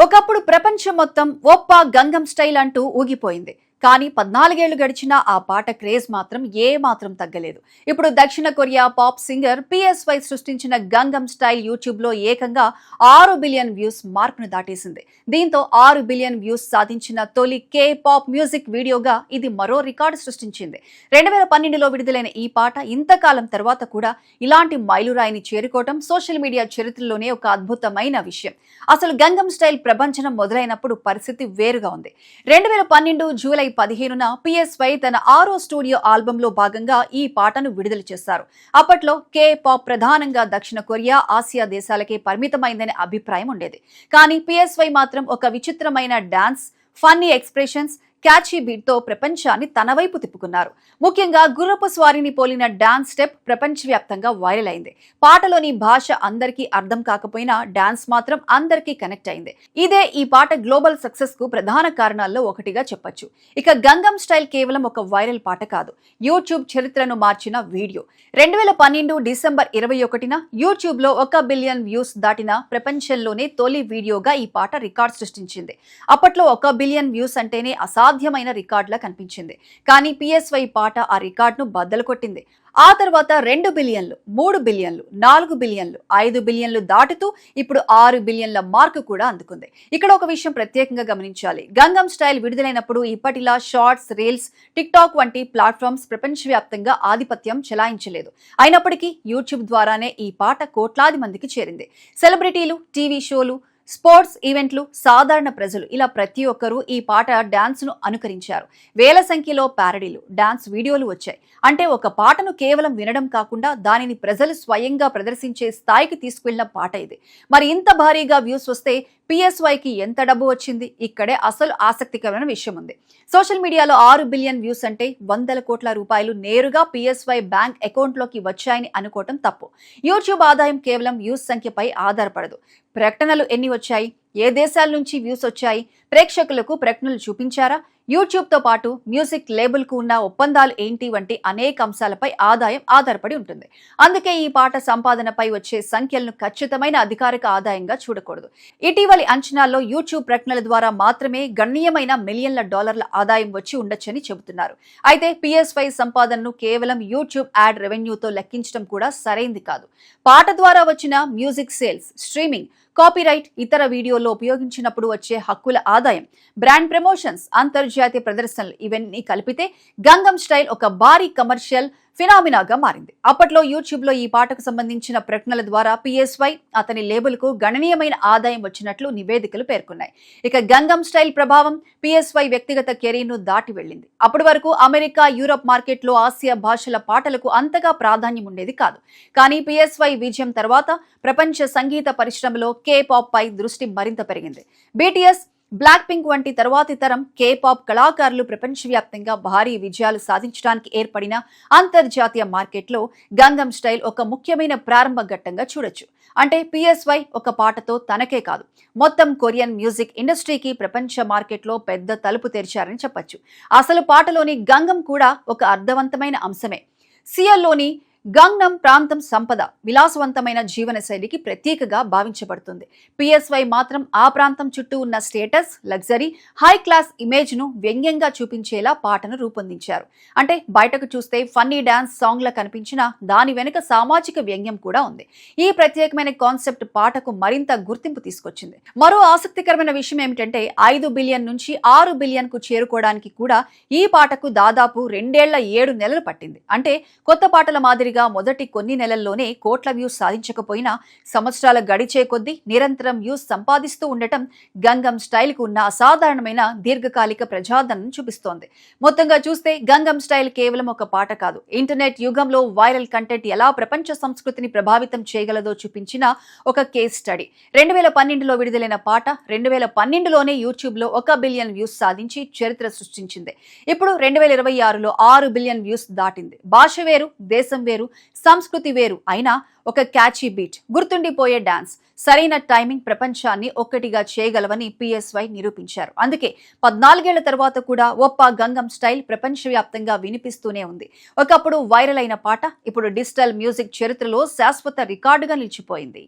ఒకప్పుడు ప్రపంచం మొత్తం ఒప్పా గంగం స్టైల్ అంటూ ఊగిపోయింది. కానీ 14 ఏళ్లు గడిచినా ఆ పాట క్రేజ్ మాత్రం ఏమాత్రం తగ్గలేదు. ఇప్పుడు దక్షిణ కొరియా పాప్ సింగర్ PSY సృష్టించిన గంగం స్టైల్ యూట్యూబ్ లో ఏకంగా 6 బిలియన్ వ్యూస్ మార్కును దాటేసింది. దీంతో 6 బిలియన్ వ్యూస్ సాధించిన తొలి K-పాప్ మ్యూజిక్ వీడియోగా ఇది మరో రికార్డు సృష్టించింది. 2012లో విడుదలైన ఈ పాట ఇంతకాలం తర్వాత కూడా ఇలాంటి మైలురాయిని చేరుకోవటం సోషల్ మీడియా చరిత్రలోనే ఒక అద్భుతమైన విషయం. అసలు గంగం స్టైల్ ప్రపంచం మొదలైనప్పుడు పరిస్థితి వేరుగా ఉంది. 2012 జూలై 15న PSY తన 6వ స్టూడియో ఆల్బంలో భాగంగా ఈ పాటను విడుదల చేశారు. అప్పట్లో K-పాప్ ప్రధానంగా దక్షిణ కొరియా, ఆసియా దేశాలకే పరిమితమైందనే అభిప్రాయం ఉండేది. కానీ PSY మాత్రం ఒక విచిత్రమైన dance, funny expressions, catchy beat తో ప్రపంచాన్ని తన వైపు తిప్పుకున్నారు. ముఖ్యంగా గుర్రపు స్వారీని పోలిన డాన్స్ స్టెప్ ప్రపంచవ్యాప్తంగా వైరల్ అయింది. పాటలోని భాష అందరికీ అర్థం కాకపోయినా డాన్స్ మాత్రం అందరికీ కనెక్ట్ అయింది. ఇదే ఈ పాట గ్లోబల్ సక్సెస్ కు ప్రధాన కారణాల్లో ఒకటిగా చెప్పొచ్చు. ఇక గంగం స్టైల్ కేవలం ఒక వైరల్ పాట కాదు, యూట్యూబ్ చరిత్రను మార్చిన వీడియో. 2012 డిసెంబర్ 21న యూట్యూబ్ లో 1 బిలియన్ వ్యూస్ దాటిన ప్రపంచంలోనే తొలి వీడియోగా ఈ పాట రికార్డ్ సృష్టించింది. అప్పట్లో 1 బిలియన్ వ్యూస్ అంటేనే అసాధ్యమైన రికార్డులా కనిపించింది. కానీ PSY పాట ఆ రికార్డును బద్దలు కొట్టింది. ఆ తర్వాత 2 బిలియన్లు, 3 బిలియన్లు, 4 బిలియన్లు, 5 బిలియన్లు దాటుతూ ఇప్పుడు 6 బిలియన్ల మార్కు కూడా అందుకుంది. ఇక్కడ ఒక విషయం ప్రత్యేకంగా గమనించాలి. గంగం స్టైల్ విడుదలైనప్పుడు ఇప్పటిలా షార్ట్స్, రీల్స్, టిక్టాక్ వంటి ప్లాట్ఫామ్స్ ప్రపంచవ్యాప్తంగా ఆధిపత్యం చెలాయించలేదు. అయినప్పటికీ యూట్యూబ్ ద్వారానే ఈ పాట కోట్లాది మందికి చేరింది. సెలబ్రిటీలు, టీవీ షోలు, స్పోర్ట్స్ ఈవెంట్లు, సాధారణ ప్రజలు ఇలా ప్రతి ఒక్కరూ ఈ పాట డాన్స్ ను అనుకరించారు. వేల సంఖ్యలో ప్యారడీలు, డాన్స్ వీడియోలు వచ్చాయి. అంటే ఒక పాటను కేవలం వినడం కాకుండా దానిని ప్రజలు స్వయంగా ప్రదర్శించే స్థాయికి తీసుకెళ్లిన పాట ఇది. మరి ఇంత భారీగా వ్యూస్ వస్తే PSYకి ఎంత డబ్బు వచ్చింది? ఇక్కడే అసలు ఆసక్తికరమైన విషయం ఉంది. సోషల్ మీడియాలో 6 బిలియన్ వ్యూస్ అంటే వందల కోట్ల రూపాయలు నేరుగా PSY బ్యాంక్ అకౌంట్ లోకి వచ్చాయని అనుకోవటం తప్పు. యూట్యూబ్ ఆదాయం కేవలం వ్యూస్ సంఖ్యపై ఆధారపడదు. ప్రకటనలు ఎన్ని వచ్చాయి, ఏ దేశాల నుంచి వ్యూస్ వచ్చాయి, ప్రేక్షకులకు ప్రకటనలు చూపించారా, యూట్యూబ్ తో పాటు మ్యూజిక్ లేబుల్ కు ఉన్న ఒప్పందాలు ఏంటి వంటి అనేక అంశాలపై ఆదాయం ఆధారపడి ఉంటుంది. అందుకే ఈ పాట సంపాదనపై వచ్చే సంఖ్యలను ఖచ్చితమైన అధికారిక ఆదాయంగా చూడకూడదు. ఇటీవలి అంచనాల్లో యూట్యూబ్ ప్రకటనల ద్వారా మాత్రమే గణనీయమైన మిలియన్ల డాలర్ల ఆదాయం వచ్చి ఉండొచ్చని చెబుతున్నారు. అయితే PSY సంపాదనను కేవలం యూట్యూబ్ యాడ్ రెవెన్యూతో లెక్కించడం కూడా సరైంది కాదు. పాట ద్వారా వచ్చిన మ్యూజిక్ సేల్స్, స్ట్రీమింగ్, కాపీరైట్, ఇతర వీడియోల్లో ఉపయోగించినప్పుడు వచ్చే హక్కుల ఆదాయం, బ్రాండ్ ప్రమోషన్స్, అంతర్జాతీయ ప్రదర్శనలు ఇవన్నీ కలిపితే గంగం స్టైల్ ఒక భారీ కమర్షియల్ ఫినామినాగా మారింది. అప్పట్లో యూట్యూబ్ లో ఈ పాటకు సంబంధించిన ప్రకటనల ద్వారా PSY, అతని లేబుల్ కు గణనీయమైన ఆదాయం వచ్చినట్లు నివేదికలు పేర్కొన్నాయి. ఇక గంగం స్టైల్ ప్రభావం PSY వ్యక్తిగత కెరీర్ ను దాటి వెళ్ళింది. అప్పటి వరకు అమెరికా, యూరప్ మార్కెట్ లో ఆసియా భాషల పాటలకు అంతగా ప్రాధాన్యం ఉండేది కాదు. కానీ PSY విజయం తర్వాత ప్రపంచ సంగీత పరిశ్రమలో K-పాప్ పై దృష్టి మరింత పెరిగింది. BTS, బ్లాక్ పింక్ వంటి తర్వాతి తరం K-పాప్ కళాకారులు ప్రపంచవ్యాప్తంగా భారీ విజయాలు సాధించడానికి ఏర్పడిన అంతర్జాతీయ మార్కెట్లో గంగం స్టైల్ ఒక ముఖ్యమైన ప్రారంభ ఘట్టంగా చూడొచ్చు. అంటే PSY ఒక పాటతో తనకే కాదు, మొత్తం కొరియన్ మ్యూజిక్ ఇండస్ట్రీకి ప్రపంచ మార్కెట్లో పెద్ద తలుపు తెరిచారని చెప్పొచ్చు. అసలు పాటలోని గంగం కూడా ఒక అర్థవంతమైన అంశమే. సియోల్లోని గంగ్నమ్ ప్రాంతం సంపద, విలాసవంతమైన జీవన శైలికి ప్రత్యేకగా భావించబడుతుంది. PSY మాత్రం ఆ ప్రాంతం చుట్టూ ఉన్న status, luxury, high class image ను వ్యంగ్యంగా చూపించేలా పాటను రూపొందించారు. అంటే బయటకు చూస్తే ఫన్నీ డాన్స్ సాంగ్ లా కనిపించినా దాని వెనుక సామాజిక వ్యంగ్యం కూడా ఉంది. ఈ ప్రత్యేకమైన కాన్సెప్ట్ పాటకు మరింత గుర్తింపు తీసుకొచ్చింది. మరో ఆసక్తికరమైన విషయం ఏమిటంటే 5 బిలియన్ నుంచి 6 బిలియన్ కు చేరుకోవడానికి కూడా ఈ పాటకు దాదాపు 2 ఏళ్ల 7 నెలలు పట్టింది. అంటే కొత్త పాటల మాదిరిగా మొదటి కొన్ని నెలల్లోనే కోట్ల వ్యూస్ సాధించకపోయినా సంవత్సరాల గడిచే కొద్దీ నిరంతరం వ్యూస్ సంపాదిస్తూ ఉండటం గంగం స్టైల్ కు ఉన్న అసాధారణమైన దీర్ఘకాలిక ప్రజాదరణ చూపిస్తోంది. మొత్తంగా చూస్తే గంగం స్టైల్ కేవలం ఒక పాట కాదు, ఇంటర్నెట్ యుగంలో వైరల్ కంటెంట్ ఎలా ప్రపంచ సంస్కృతిని ప్రభావితం చేయగలదో చూపించిన ఒక కేస్ స్టడీ. 2012లో విడుదలైన పాట 2012లోనే యూట్యూబ్ లో 1 బిలియన్ వ్యూస్ సాధించి చరిత్ర సృష్టించింది. ఇప్పుడు 2026లో 6 బిలియన్ వ్యూస్ దాటింది. భాష వేరు, దేశం వేరు, సంస్కృతి వేరు అయినా ఒక క్యాచీ బీట్, గుర్తుండిపోయే డాన్స్, సరైన టైమింగ్ ప్రపంచాన్ని ఒక్కటిగా చేయగలవని PSY నిరూపించారు. అందుకే 14 ఏళ్ల తర్వాత కూడా ఒప్పా గంగం స్టైల్ ప్రపంచవ్యాప్తంగా వినిపిస్తూనే ఉంది. ఒకప్పుడు వైరల్ అయిన పాట ఇప్పుడు డిజిటల్ మ్యూజిక్ చరిత్రలో శాశ్వత రికార్డుగా నిలిచిపోయింది.